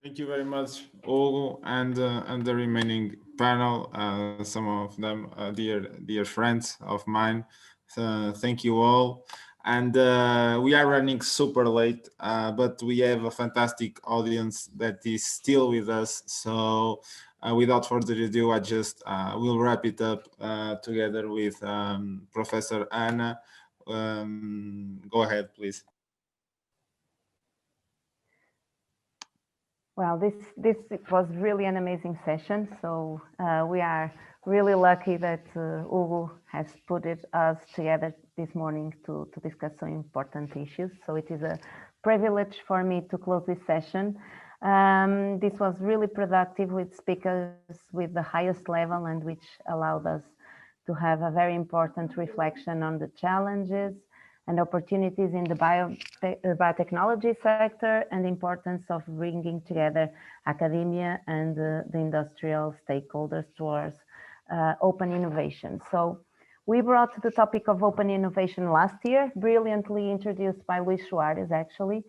Thank you very much, Hugo, and the remaining panel. Some of them dear friends of mine. Thank you all. And we are running super late, but we have a fantastic audience that is still with us. So, without further ado, I just will wrap it up together with Professor Anna. Go ahead, please. Well, this was really an amazing session. So we are really lucky that Hugo has put us together this morning to discuss some important issues. So it is a privilege for me to close this session. This was really productive with speakers with the highest level and which allowed us to have a very important reflection on the challenges and opportunities in the biotechnology sector and the importance of bringing together academia and the industrial stakeholders towards open innovation. So we brought the topic of open innovation last year, brilliantly introduced by Luis Suarez, actually.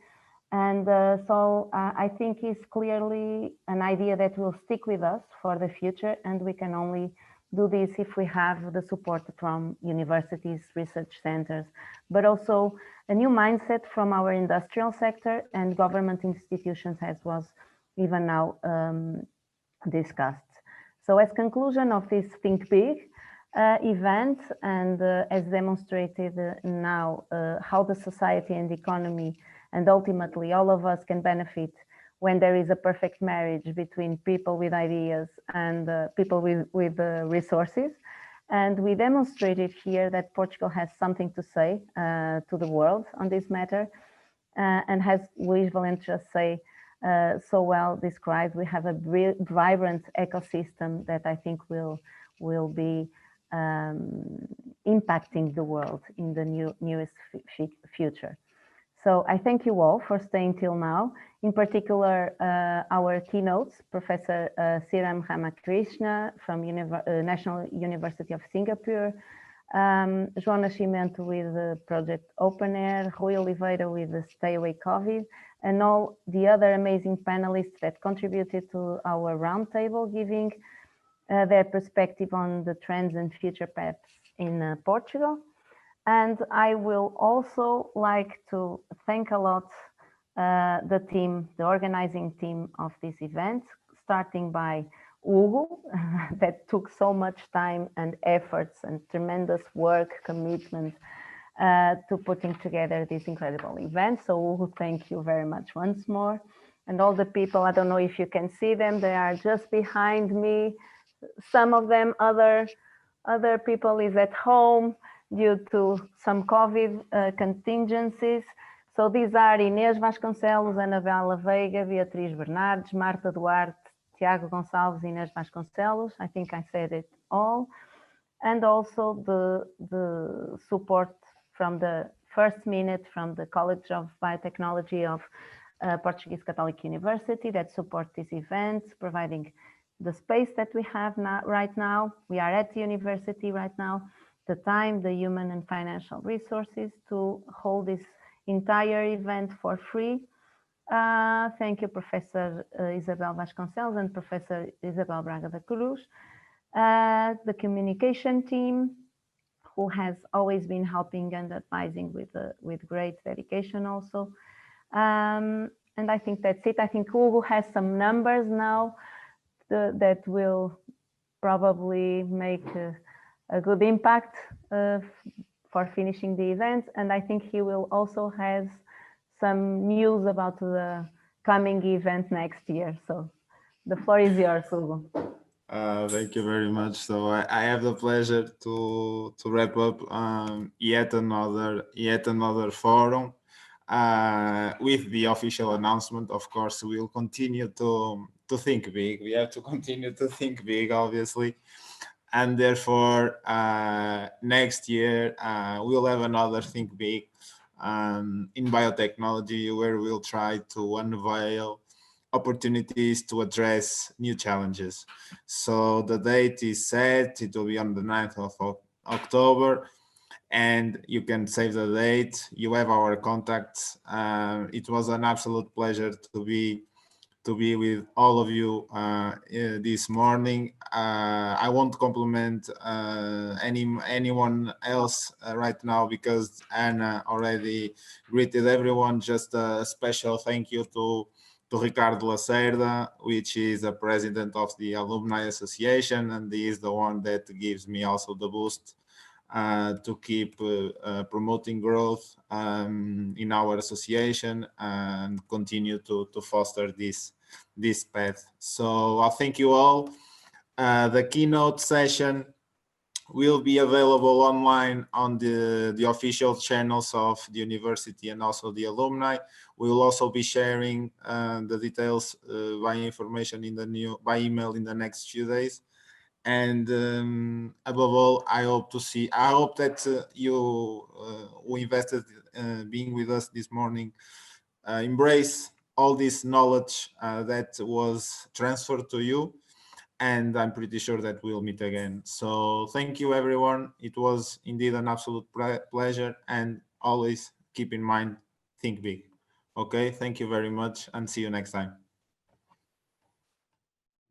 And I think it's clearly an idea that will stick with us for the future, and we can only do this if we have the support from universities, research centers, but also a new mindset from our industrial sector and government institutions, as was even now discussed. So as conclusion of this Think Big event, and as demonstrated now, how the society and the economy and ultimately all of us can benefit when there is a perfect marriage between people with ideas and people with resources. And we demonstrated here that Portugal has something to say to the world on this matter. And as Luis Valente say so well described, we have a vibrant ecosystem that I think will be impacting the world in the newest future. So I thank you all for staying till now. In particular, our keynotes, Professor Siram Ramakrishna from National University of Singapore, João Nascimento with the project Open Air, Rui Oliveira with the Stay Away COVID, and all the other amazing panelists that contributed to our roundtable, giving their perspective on the trends and future paths in Portugal. And I will also like to thank a lot the team, the organizing team of this event, starting by Hugo, that took so much time and efforts and tremendous work, commitment to putting together this incredible event. So Hugo, thank you very much once more. And all the people, I don't know if you can see them, they are just behind me. Some of them, other people is at home due to some COVID contingencies. So these are Inês Vasconcelos, Anabela Veiga, Beatriz Bernardes, Marta Duarte, Tiago Gonçalves, Inês Vasconcelos. I think I said it all. And also the support from the first minute from the College of Biotechnology of Portuguese Catholic University that support this event, providing the space that we have right now. We are at the university right now, the time, the human and financial resources to hold this entire event for free. Thank you, Professor Isabel Vasconcelos and Professor Isabel Braga da Cruz, the communication team, who has always been helping and advising with great dedication also. And I think that's it. I think Hugo has some numbers now that will probably make a good impact for finishing the event. And I think he will also have some news about the coming event next year. So the floor is yours, Hugo. Thank you very much. So I have the pleasure to wrap up yet another forum with the official announcement. Of course, we'll continue to think big. We have to continue to think big, obviously, and therefore next year we'll have another think big in biotechnology, where we'll try to unveil opportunities to address new challenges. So the date is set, it will be on the 9th of October, and you can save the date. You have our contacts. It was an absolute pleasure to be with all of you this morning. I won't compliment anyone else right now because Anna already greeted everyone. Just a special thank you to Ricardo Lacerda, which is the president of the Alumni Association, and he is the one that gives me also the boost to keep promoting growth in our association and continue to foster this path. So I thank you all. The keynote session will be available online on the official channels of the university and also the alumni. We will also be sharing the details by information by email in the next few days. And above all, I hope that you who invested being with us this morning embrace all this knowledge that was transferred to you, and I'm pretty sure that we'll meet again. So thank you, everyone. It was indeed an absolute pleasure, and always keep in mind, think big. Okay, thank you very much, and see you next time.